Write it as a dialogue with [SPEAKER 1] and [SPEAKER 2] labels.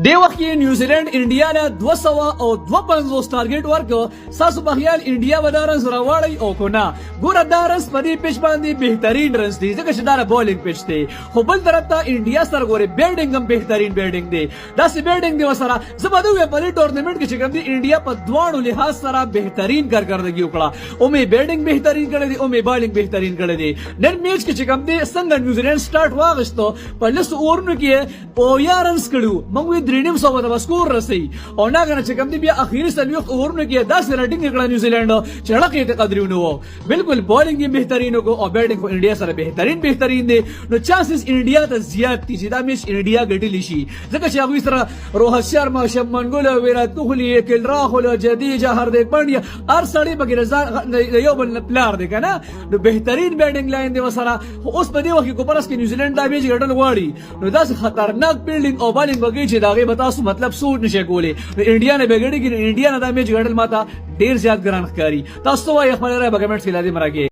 [SPEAKER 1] دې وخت کې نیوزیلند انډیا له 252 ټارګټ ورکړ. ساسو په خیال انډیا به دا رنز راوړی او کو نه؟ ګوره دا رنز په دې پیچ باندې بهترین رنز دی ځکه چې دا بولینګ پیچ دی. خو بل طرف ته انډیا سره ګوره بیلډینګ هم بهترین بیلډینګ دی. داسې بیلډینګ دی وسره زه به دوی په دې ټورنمنټ کې چې کوم دی انډیا په دواړو لحاظ سره بهترین کارکردګي وکړه. او مې بیلډینګ بهترین کړی دی او مې بالینګ بهترین کړی دی. نن میچ کې چې کوم دی څنګه نیوزیلند سٹارټ واغستو په لس اورونو کې او یا رنز کړو موږ 3.5 د سکور رسي او نه غواړم چې کوم دی بیا اخیری سلوخ اورونه کې داسې رټینګ کړه نیوزیلند چې لکه ته قدرونه وو. بالکل بالینګ یې بهترین وو او بیټینګ کو انډیا سره بهترین دی. نو چانسز انډیا ته زیات دي چې دا میچ انډیا ګټلی شي ځکه چې هغه سره روهت شرما، شمن ګل، ویرات کوهلی، کیل راهول، جدیجا، هاردیک پانډیا هر سړی بګی رضا یو بل پلار دی کنه. نو بهترین بیټینګ لاین دی وسره. اوس په دې وخت کې کوپرس کې نیوزیلند دا میچ ګټل غواړي نو دا خطرناک بیلډینګ او بالینګ بګی چې داغه به تاسو مطلب سوټ نشي کولی. انډیا نه بګړي کې انډیا نه دا میچ ګټل ماته ډیر زیات ګران ښکاری. تاسو وايي خبره راځي په کمنټ کې لازم راګي.